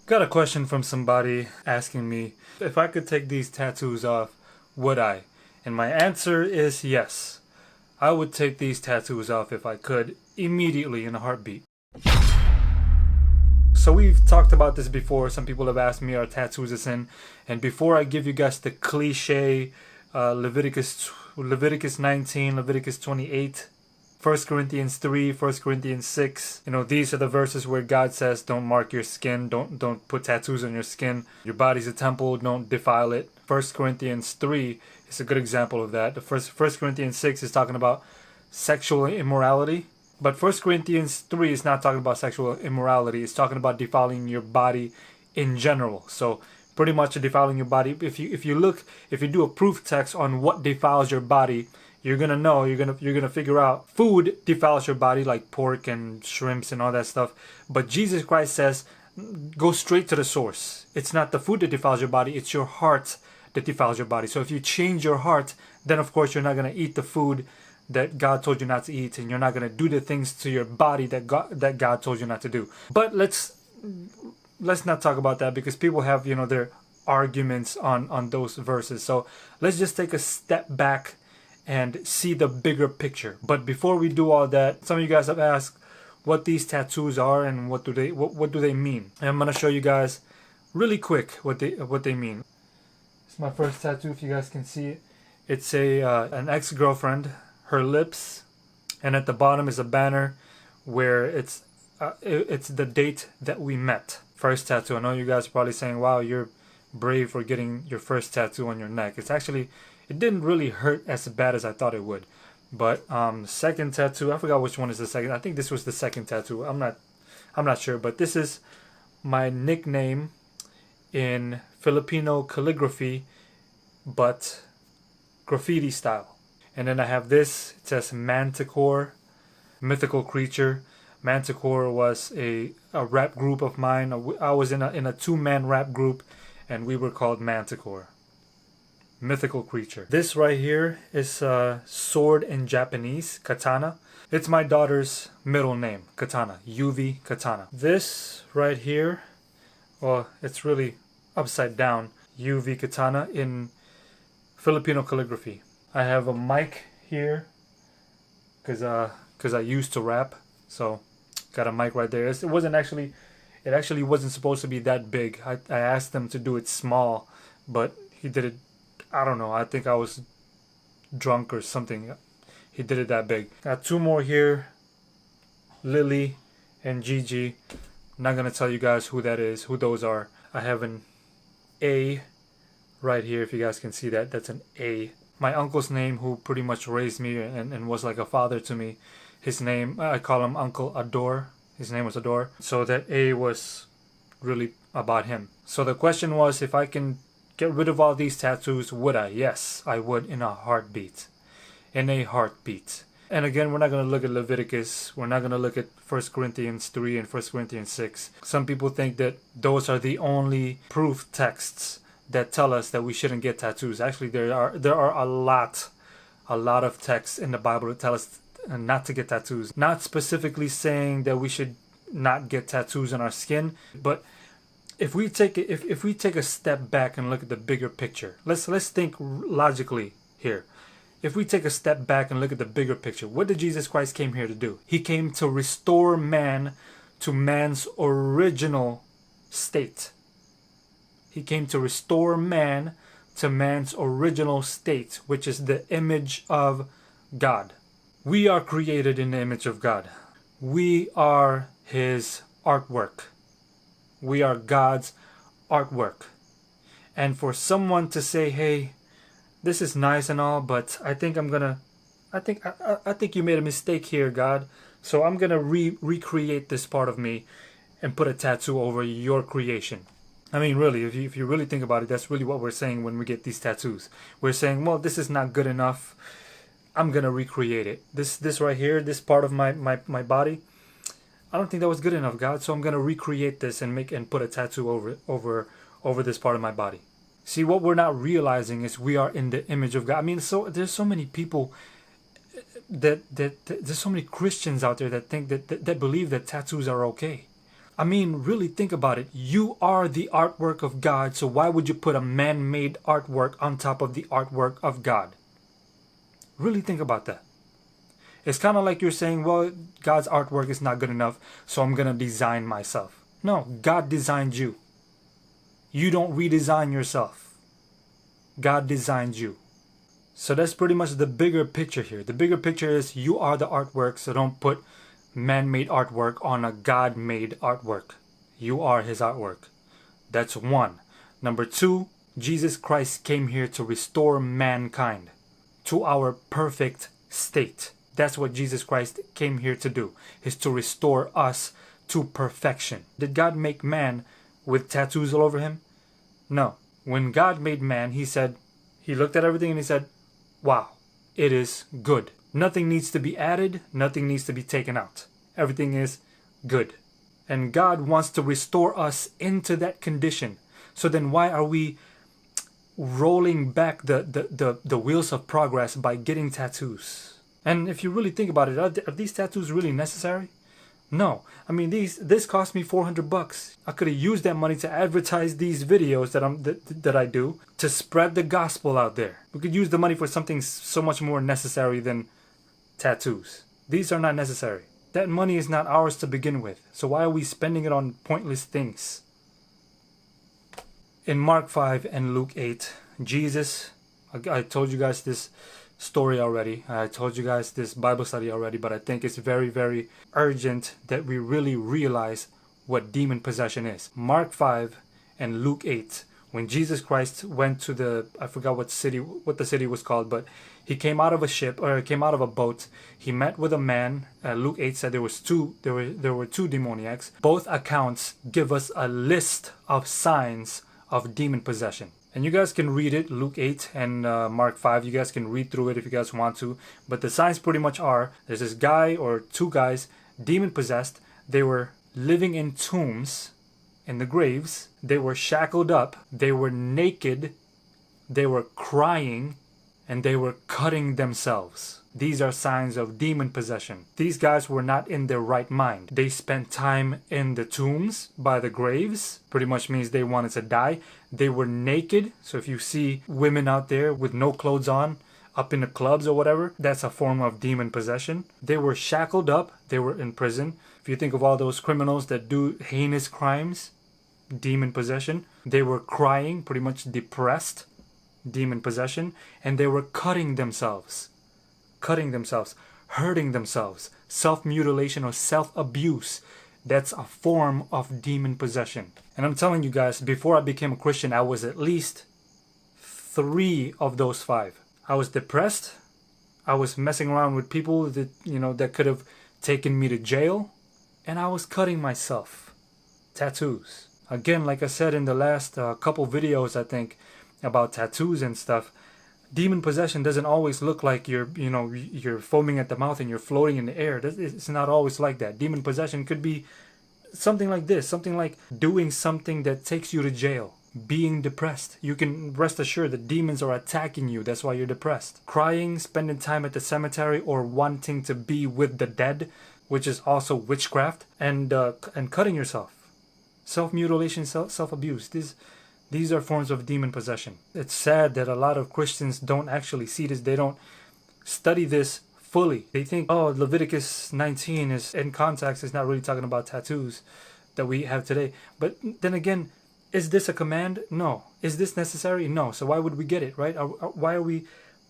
Got a question from somebody asking me if I could take these tattoos off, would I? And my answer is yes. I would take these tattoos off if I could, immediately in a heartbeat. So we've talked about this before. Some people have asked me, are tattoos a sin? And before I give you guys the cliche Leviticus 19, Leviticus 28, 1 Corinthians 3, 1 Corinthians 6. These are the verses where God says, don't mark your skin, don't put tattoos on your skin. Your body's a temple, don't defile it. 1 Corinthians 3 is a good example of that. The 1 Corinthians 6 is talking about sexual immorality. But 1 Corinthians 3 is not talking about sexual immorality. It's talking about defiling your body in general. So pretty much defiling your body. If you do a proof text on what defiles your body, you're gonna figure out food defiles your body, like pork and shrimps and all that stuff. But Jesus Christ says, go straight to the source. It's not the food that defiles your body, it's your heart that defiles your body. So if you change your heart, then of course you're not gonna eat the food that God told you not to eat, and you're not gonna do the things to your body that God told you not to do. But let's not talk about that, because people have their arguments on those verses. So let's just take a step back and see the bigger picture. But before we do all that, some of you guys have asked what these tattoos are and what do they mean. And I'm gonna show you guys really quick what they mean. It's my first tattoo, if you guys can see it. It's an ex-girlfriend, her lips, and at the bottom is a banner where it's the date that we met. First tattoo. I know you guys are probably saying, wow, you're brave for getting your first tattoo on your neck. It didn't really hurt as bad as I thought it would. But second tattoo, I forgot which one is the second. I think this was the second tattoo. I'm not sure, but this is my nickname in Filipino calligraphy, but graffiti style. And then I have this. It says Manticore, mythical creature. Manticore was a rap group of mine. I was in a two-man rap group, and we were called Manticore. Mythical creature. This right here is a sword in Japanese, katana. It's my daughter's middle name, Katana, UV Katana. This right here, well, it's really upside down, UV Katana in Filipino calligraphy. I have a mic here because I used to rap, so got a mic right there. It actually wasn't supposed to be that big. I asked them to do it small, but he did it. I don't know. I think I was drunk or something. He did it that big. Got two more here. Lily and Gigi. I'm not gonna tell you guys who that is, who those are. I have an A right here, if you guys can see that. That's an A. My uncle's name, who pretty much raised me and was like a father to me. His name, I call him Uncle Adore. His name was Adore. So that A was really about him. So the question was, if I can get rid of all these tattoos, would I? Yes, I would, in a heartbeat. In a heartbeat. And again, we're not going to look at Leviticus. We're not going to look at 1 Corinthians 3 and 1 Corinthians 6. Some people think that those are the only proof texts that tell us that we shouldn't get tattoos. Actually, there are a lot of texts in the Bible that tell us not to get tattoos. Not specifically saying that we should not get tattoos on our skin, but if we take a step back and look at the bigger picture, let's think logically here. If we take a step back and look at the bigger picture, what did Jesus Christ came here to do? He came to restore man to man's original state. He came to restore man to man's original state, which is the image of God. We are created in the image of God. We are His artwork. We are God's artwork. And for someone to say, hey, this is nice and all, but I think you made a mistake here, God. So I'm gonna recreate this part of me and put a tattoo over your creation. I mean, really, if you really think about it, that's really what we're saying when we get these tattoos. We're saying, well, this is not good enough. I'm gonna recreate it. This right here, this part of my body, I don't think that was good enough, God, so I'm gonna recreate this and put a tattoo over this part of my body. See, what we're not realizing is we are in the image of God. I mean, so there's so many people that there's so many Christians out there that think that believe that tattoos are okay. I mean, really think about it. You are the artwork of God, so why would you put a man-made artwork on top of the artwork of God? Really think about that. It's kind of like you're saying, well, God's artwork is not good enough, so I'm going to design myself. No, God designed you. You don't redesign yourself. God designed you. So that's pretty much the bigger picture here. The bigger picture is you are the artwork, so don't put man-made artwork on a God-made artwork. You are his artwork. That's one. Number two, Jesus Christ came here to restore mankind to our perfect state. That's what Jesus Christ came here to do, is to restore us to perfection. Did God make man with tattoos all over him? No. When God made man, he said, he looked at everything and he said, wow, it is good. Nothing needs to be added, nothing needs to be taken out. Everything is good. And God wants to restore us into that condition. So then why are we rolling back the wheels of progress by getting tattoos? And if you really think about it, are these tattoos really necessary? No. I mean, this cost me $400. I could have used that money to advertise these videos that I do to spread the gospel out there. We could use the money for something so much more necessary than tattoos. These are not necessary. That money is not ours to begin with. So why are we spending it on pointless things? In Mark 5 and Luke 8, Jesus, I told you guys this story already. I told you guys this Bible study already, but I think it's very, very urgent that we really realize what demon possession is. Mark 5 and Luke 8, when Jesus Christ went to the, I forgot what the city was called, but he came out of a ship, or came out of a boat. He met with a man. Luke 8 said there were two demoniacs. Both accounts give us a list of signs of demon possession. And you guys can read it, Luke 8 and Mark 5. You guys can read through it if you guys want to. But the signs pretty much are, there's this guy or two guys, demon possessed. They were living in tombs, in the graves. They were shackled up. They were naked. They were crying. And they were cutting themselves. These are signs of demon possession. These guys were not in their right mind. They spent time in the tombs by the graves. Pretty much means they wanted to die. They were naked. So if you see women out there with no clothes on, up in the clubs or whatever, that's a form of demon possession. They were shackled up. They were in prison. If you think of all those criminals that do heinous crimes, demon possession. They were crying, pretty much depressed, demon possession. And they were cutting themselves, hurting themselves, self-mutilation or self-abuse. That's a form of demon possession. And I'm telling you guys, before I became a Christian, I was at least 3 of those 5. I was depressed. I was messing around with people that, that could have taken me to jail. And I was cutting myself. Tattoos. Again, like I said in the last couple videos, I think, about tattoos and stuff, demon possession doesn't always look like you're foaming at the mouth and you're floating in the air. It's not always like that. Demon possession could be something like this, something like doing something that takes you to jail, being depressed. You can rest assured that demons are attacking you. That's why you're depressed. Crying, spending time at the cemetery, or wanting to be with the dead, which is also witchcraft, and cutting yourself. Self-mutilation, self-abuse. These are forms of demon possession. It's sad that a lot of Christians don't actually see this. They don't study this fully. They think, oh, Leviticus 19 is in context. It's not really talking about tattoos that we have today. But then again, is this a command? No. Is this necessary? No. So why would we get it, right? Why are we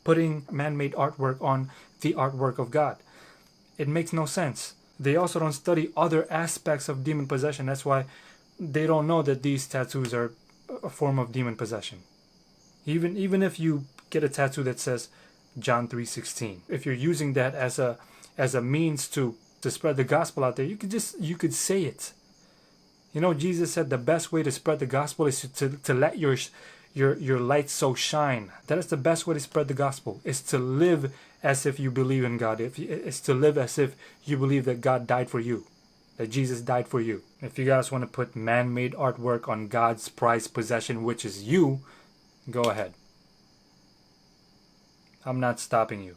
putting man-made artwork on the artwork of God? It makes no sense. They also don't study other aspects of demon possession. That's why they don't know that these tattoos are a form of demon possession. Even if you get a tattoo that says John 3:16, if you're using that as a means to spread the gospel out there, you could say it. Jesus said the best way to spread the gospel is to let your light so shine. That is the best way to spread the gospel, is to live as if you believe in God. It's to live as if you believe that God died for you, that Jesus died for you. If you guys want to put man-made artwork on God's prized possession, which is you, go ahead. I'm not stopping you.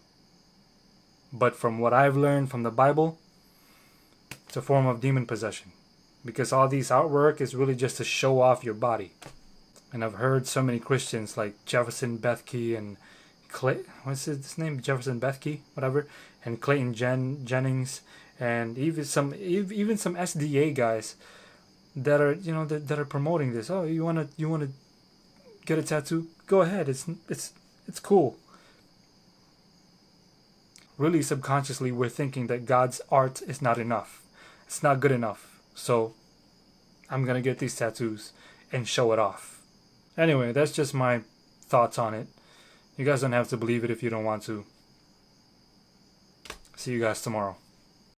But from what I've learned from the Bible, it's a form of demon possession. because all these artwork is really just to show off your body. And I've heard so many Christians like Jefferson Bethke and what's his name, Jefferson Bethke, whatever, and Clayton Jennings, and even some SDA guys that are that are promoting this. Oh, you wanna get a tattoo? Go ahead. It's cool. Really, subconsciously, we're thinking that God's art is not enough. It's not good enough. So I'm gonna get these tattoos and show it off. Anyway, that's just my thoughts on it. You guys don't have to believe it if you don't want to. See you guys tomorrow.